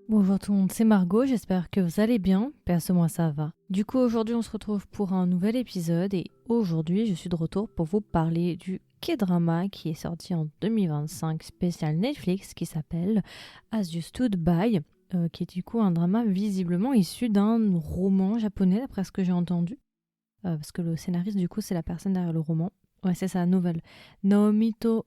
Bonjour tout le monde, c'est Margot, j'espère que vous allez bien, perso moi ça va. Du coup aujourd'hui on se retrouve pour un nouvel épisode et aujourd'hui je suis de retour pour vous parler du K-drama qui est sorti en 2025 spécial Netflix qui s'appelle As You Stood By, qui est du coup un drama visiblement issu d'un roman japonais d'après ce que j'ai entendu, parce que le scénariste du coup c'est la personne derrière le roman. Ouais, c'est sa nouvelle, Naomito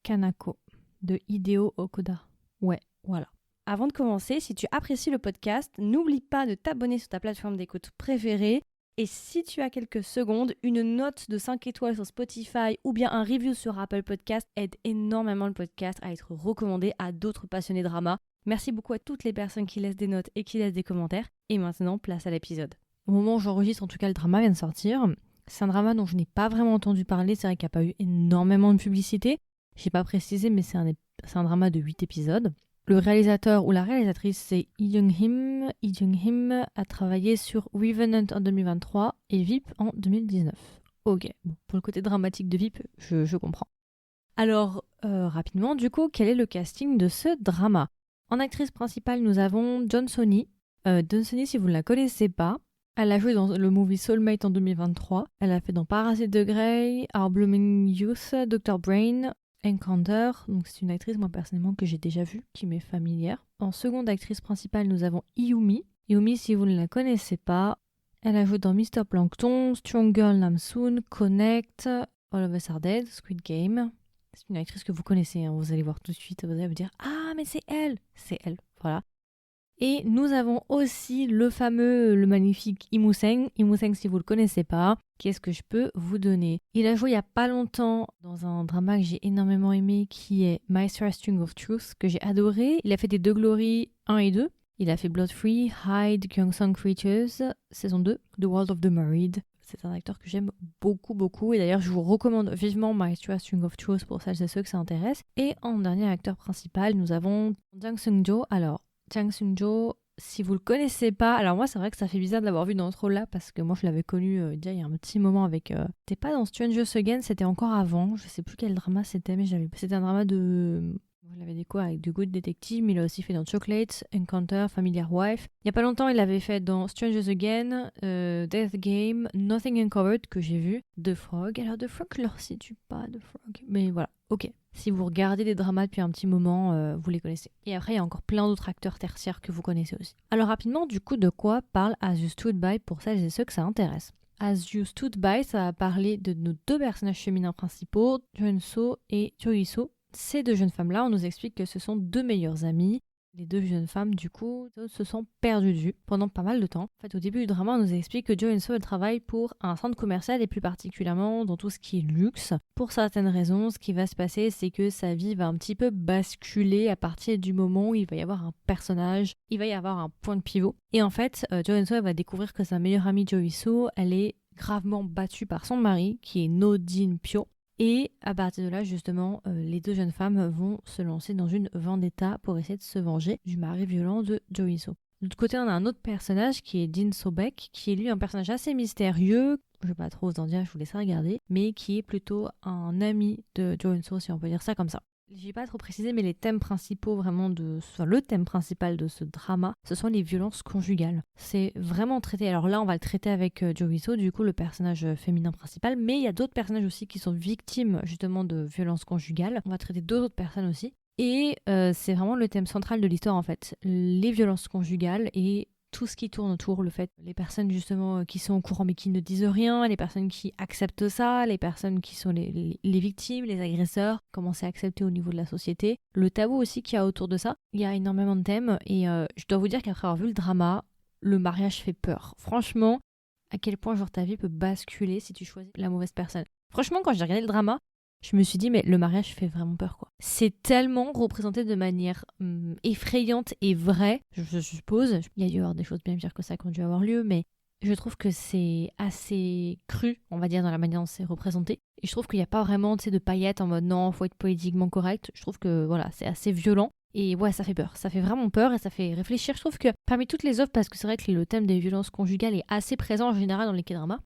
Kanako de Hideo Okuda. Ouais, voilà. Avant de commencer, si tu apprécies le podcast, n'oublie pas de t'abonner sur ta plateforme d'écoute préférée. Et si tu as quelques secondes, une note de 5 étoiles sur Spotify ou bien un review sur Apple Podcast aide énormément le podcast à être recommandé à d'autres passionnés drama. Merci beaucoup à toutes les personnes qui laissent des notes et qui laissent des commentaires. Et maintenant, place à l'épisode. Au moment où j'enregistre, en tout cas, le drama vient de sortir. C'est un drama dont je n'ai pas vraiment entendu parler. C'est vrai qu'il n'y a pas eu énormément de publicité. J'ai pas précisé, mais c'est un drama de 8 épisodes. Le réalisateur ou la réalisatrice, c'est Lee Jung-him. Lee Jung-him a travaillé sur Revenant en 2023 et VIP en 2019. Ok, bon, pour le côté dramatique de VIP, je comprends. Alors, rapidement, du coup, quel est le casting de ce drama ? En actrice principale, nous avons Jeon So-ni. Jeon So-ni, si vous ne la connaissez pas, elle a joué dans le movie Soulmate en 2023. Elle a fait dans Parasite de Grey, Our Blooming Youth, Dr. Brain, Encounter, donc c'est une actrice moi personnellement que j'ai déjà vue, qui m'est familière. En seconde actrice principale, nous avons Iumi. Iumi, si vous ne la connaissez pas, elle a joué dans Mr. Plankton, Strong Girl Namsoon, Connect, All of Us Are Dead, Squid Game. C'est une actrice que vous connaissez, hein, vous allez voir tout de suite, vous allez vous dire « Ah, mais c'est elle !» C'est elle, voilà. Et nous avons aussi le fameux, le magnifique Imuseng. Imuseng, si vous le connaissez pas, qu'est-ce que je peux vous donner ? Il a joué il y a pas longtemps dans un drama que j'ai énormément aimé qui est My String of Truth, que j'ai adoré. Il a fait des Deux Glory 1 et 2. Il a fait Blood Free, Hyde, Gyeongsang Creatures, saison 2, The World of the Married. C'est un acteur que j'aime beaucoup, beaucoup. Et d'ailleurs, je vous recommande vivement My String of Truth pour celles et ceux que ça intéresse. Et en dernier acteur principal, nous avons Jang Sung-jo. Alors, Jang Sung-jo, si vous le connaissez pas, alors moi c'est vrai que ça fait bizarre de l'avoir vu dans ce rôle-là parce que moi je l'avais connu déjà il y a un petit moment avec. C'était pas dans Stranger Again, c'était encore avant. Je sais plus quel drama c'était, mais c'était un drama de. Je l'avais découvert avec The Good Detective, mais il a aussi fait dans Chocolate, Encounter, Familiar Wife. Il y a pas longtemps, il avait fait dans Strangers Again, Death Game, Nothing Uncovered que j'ai vu, The Frog. Alors The Frog, je leur situe pas The Frog, mais voilà, ok. Si vous regardez des dramas depuis un petit moment, vous les connaissez. Et après, il y a encore plein d'autres acteurs tertiaires que vous connaissez aussi. Alors rapidement, du coup, de quoi parle As You Stood By pour celles et ceux que ça intéresse ? As You Stood By, ça va parler de nos deux personnages féminins principaux, Jeon-so et Jo-so. Ces deux jeunes femmes-là, on nous explique que ce sont deux meilleures amies. Les deux jeunes femmes, du coup, se sont perdues de vue pendant pas mal de temps. En fait, au début du drama, on nous explique que Jo-so, elle travaille pour un centre commercial et plus particulièrement dans tout ce qui est luxe. Pour certaines raisons, ce qui va se passer, c'est que sa vie va un petit peu basculer à partir du moment où il va y avoir un personnage, il va y avoir un point de pivot. Et en fait, Jo-so, elle va découvrir que sa meilleure amie Jo-so, elle est gravement battue par son mari, qui est No Jin-pyo. Et à partir de là, justement, les deux jeunes femmes vont se lancer dans une vendetta pour essayer de se venger du mari violent de Jo-so. De l'autre côté, on a un autre personnage qui est Jin So-baek, qui est lui un personnage assez mystérieux, je vais pas trop vous en dire, je vous laisse regarder, mais qui est plutôt un ami de Jo-so, si on peut dire ça comme ça. J'ai pas trop précisé, mais les thèmes principaux vraiment le thème principal de ce drama, ce sont les violences conjugales. C'est vraiment traité. Alors là, on va le traiter avec Jo-so, du coup le personnage féminin principal, mais il y a d'autres personnages aussi qui sont victimes justement de violences conjugales. On va traiter deux autres personnes aussi. Et c'est vraiment le thème central de l'histoire en fait, les violences conjugales et tout ce qui tourne autour, le fait, les personnes justement qui sont au courant mais qui ne disent rien, les personnes qui acceptent ça, les personnes qui sont les victimes, les agresseurs, comment c'est accepté au niveau de la société, le tabou aussi qu'il y a autour de ça. Il y a énormément de thèmes et je dois vous dire qu'après avoir vu le drama, le mariage fait peur. Franchement, à quel point genre ta vie peut basculer si tu choisis la mauvaise personne. Franchement, quand j'ai regardé le drama, je me suis dit, mais le mariage fait vraiment peur, quoi. C'est tellement représenté de manière effrayante et vraie, je suppose. Il y a dû y avoir des choses bien pires que ça qui ont dû avoir lieu, mais je trouve que c'est assez cru, on va dire, dans la manière dont c'est représenté. Et je trouve qu'il n'y a pas vraiment, de paillettes en mode non, faut être politiquement correct. Je trouve que, voilà, c'est assez violent. Et ouais, ça fait peur. Ça fait vraiment peur et ça fait réfléchir. Je trouve que parmi toutes les œuvres, parce que c'est vrai que le thème des violences conjugales est assez présent en général dans les K-dramas,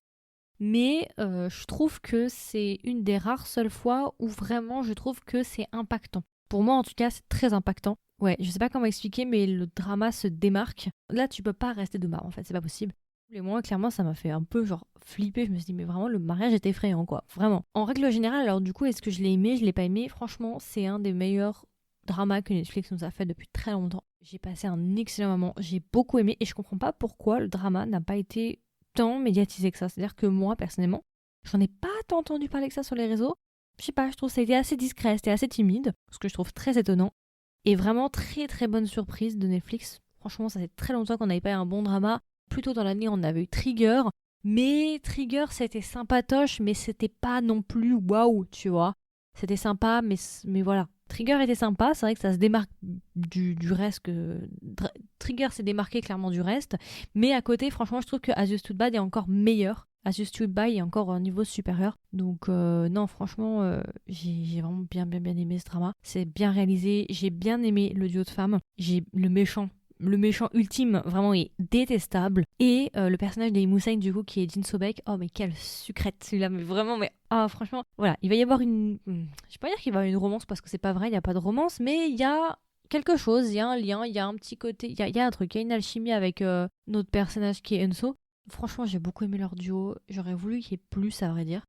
mais je trouve que c'est une des rares seules fois où vraiment je trouve que c'est impactant. Pour moi en tout cas c'est très impactant Ouais, je sais pas comment expliquer, mais le drama se démarque. Là, tu peux pas rester de marre, en fait, c'est pas possible. Et moi, clairement, ça m'a fait un peu genre flipper. Je me suis dit, mais vraiment, le mariage est effrayant, quoi. Vraiment. En règle générale, alors du coup, est-ce que je l'ai aimé, je l'ai pas aimé? Franchement, c'est un des meilleurs dramas que Netflix nous a fait depuis très longtemps. J'ai passé un excellent moment. J'ai beaucoup aimé et je comprends pas pourquoi le drama n'a pas été tant médiatisé que ça. C'est-à-dire que moi, personnellement, j'en ai pas tant entendu parler que ça sur les réseaux. Je sais pas, je trouve que ça a été assez discret, c'était assez timide, ce que je trouve très étonnant. Et vraiment très très bonne surprise de Netflix. Franchement, ça fait très longtemps qu'on n'avait pas eu un bon drama. Plus tôt dans l'année, on avait eu Trigger. Mais Trigger, c'était sympatoche, mais c'était pas non plus waouh, tu vois. C'était sympa, mais voilà. Trigger était sympa, c'est vrai que ça se démarque du reste. Trigger s'est démarqué clairement du reste. Mais à côté, franchement, je trouve que As You Stood By est encore meilleur. As You Stood By est encore un niveau supérieur. Donc non, franchement, j'ai vraiment bien aimé ce drama. C'est bien réalisé. J'ai bien aimé le duo de femmes. J'ai le méchant ultime vraiment est détestable. Et le personnage d'Ali Hussein du coup qui est Jin Sobek, oh mais quelle sucrète celui-là, mais vraiment, mais ah franchement, voilà, il va y avoir je vais pas dire qu'il va y avoir une romance parce que c'est pas vrai, il y a pas de romance, mais il y a quelque chose, il y a un lien, il y a un petit côté, il y a un truc, il y a une alchimie avec notre personnage qui est Enso. Franchement, j'ai beaucoup aimé leur duo, j'aurais voulu qu'il y ait plus à vrai dire.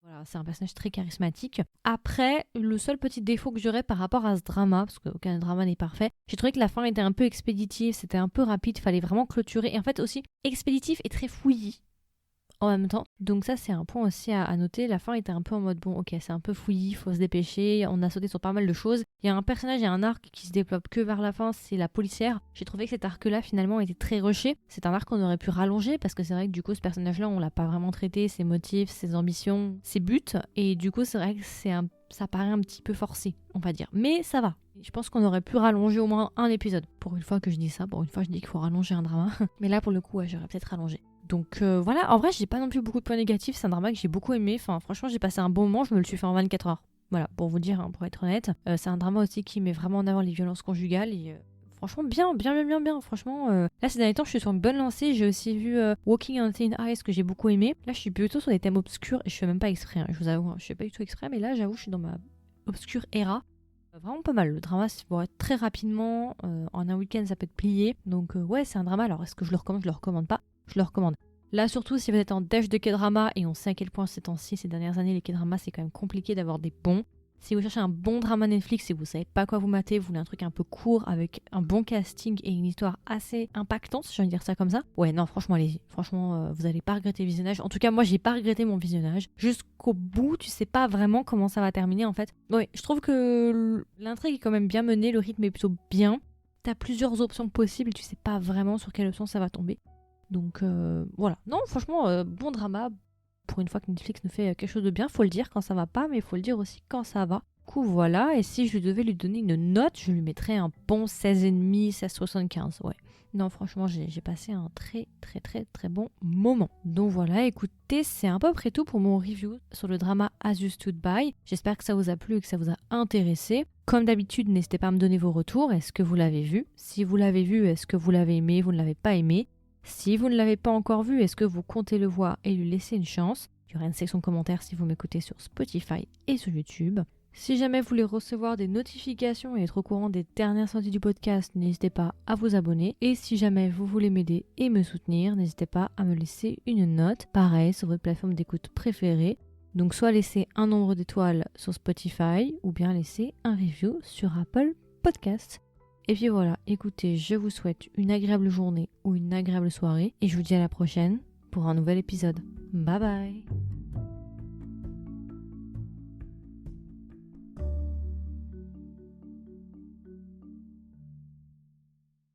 Voilà, c'est un personnage très charismatique. Après, le seul petit défaut que j'aurais par rapport à ce drama, parce qu'aucun drama n'est parfait, j'ai trouvé que la fin était un peu expéditive, c'était un peu rapide, fallait vraiment clôturer. Et en fait aussi, expéditif et très fouillis en même temps. Donc ça, c'est un point aussi à noter. La fin était un peu en mode, bon, ok, c'est un peu fouillis, faut se dépêcher, on a sauté sur pas mal de choses. Il y a un personnage, il y a un arc qui se développe que vers la fin, c'est la policière. J'ai trouvé que cet arc-là, finalement, était très rushé. C'est un arc qu'on aurait pu rallonger, parce que c'est vrai que du coup, ce personnage-là, on l'a pas vraiment traité, ses motifs, ses ambitions, ses buts. Et du coup, c'est vrai que ça paraît un petit peu forcé, on va dire. Mais ça va. Je pense qu'on aurait pu rallonger au moins un épisode. Pour une fois que je dis ça, pour une fois je dis qu'il faut rallonger un drama. Mais là, pour le coup, ouais, j'aurais peut-être rallongé. Donc voilà, en vrai, j'ai pas non plus beaucoup de points négatifs. C'est un drama que j'ai beaucoup aimé. Enfin, franchement, j'ai passé un bon moment. Je me le suis fait en 24 heures. Voilà, pour vous dire, hein, pour être honnête. C'est un drama aussi qui met vraiment en avant les violences conjugales. Et franchement, bien. Franchement, là, ces derniers temps, je suis sur une bonne lancée. J'ai aussi vu Walking on Thin Ice que j'ai beaucoup aimé. Là, je suis plutôt sur des thèmes obscurs. Et je fais même pas exprès, hein, je vous avoue. Hein, je fais pas du tout exprès. Mais là, j'avoue, je suis dans ma obscure era. Vraiment pas mal. Le drama, c'est pour être très rapidement. En un week-end, ça peut être plié. Donc ouais, c'est un drama. Alors, est-ce que je le recommande? Je le recommande pas. Je le recommande. Là, surtout, si vous êtes en dèche de K-drama, et on sait à quel point ces temps-ci, ces dernières années, les K-dramas, c'est quand même compliqué d'avoir des bons. Si vous cherchez un bon drama Netflix et vous savez pas quoi vous mater, vous voulez un truc un peu court avec un bon casting et une histoire assez impactante, si j'ai envie de dire ça comme ça. Ouais, non, franchement, allez-y. Franchement, vous allez pas regretter le visionnage. En tout cas, moi, j'ai pas regretté mon visionnage. Jusqu'au bout, tu sais pas vraiment comment ça va terminer, en fait. Ouais, je trouve que l'intrigue est quand même bien menée, le rythme est plutôt bien. T'as plusieurs options possibles, tu sais pas vraiment sur quelle option ça va tomber. Donc voilà. Non, franchement, bon drama. Pour une fois que Netflix nous fait quelque chose de bien, faut le dire quand ça va pas, mais il faut le dire aussi quand ça va. Du coup, voilà. Et si je devais lui donner une note, je lui mettrais un bon 16,5, 16,75. Ouais. Non, franchement, j'ai passé un très bon moment. Donc voilà, écoutez, c'est à peu près tout pour mon review sur le drama As You Stood By. J'espère que ça vous a plu et que ça vous a intéressé. Comme d'habitude, n'hésitez pas à me donner vos retours. Est-ce que vous l'avez vu? Si vous l'avez vu, est-ce que vous l'avez aimé? Vous ne l'avez pas aimé? Si vous ne l'avez pas encore vu, est-ce que vous comptez le voir et lui laisser une chance? Il y aura une section commentaires si vous m'écoutez sur Spotify et sur YouTube. Si jamais vous voulez recevoir des notifications et être au courant des dernières sorties du podcast, n'hésitez pas à vous abonner. Et si jamais vous voulez m'aider et me soutenir, n'hésitez pas à me laisser une note, pareil sur votre plateforme d'écoute préférée. Donc soit laisser un nombre d'étoiles sur Spotify ou bien laisser un review sur Apple Podcasts. Et puis voilà, écoutez, je vous souhaite une agréable journée ou une agréable soirée et je vous dis à la prochaine pour un nouvel épisode. Bye bye!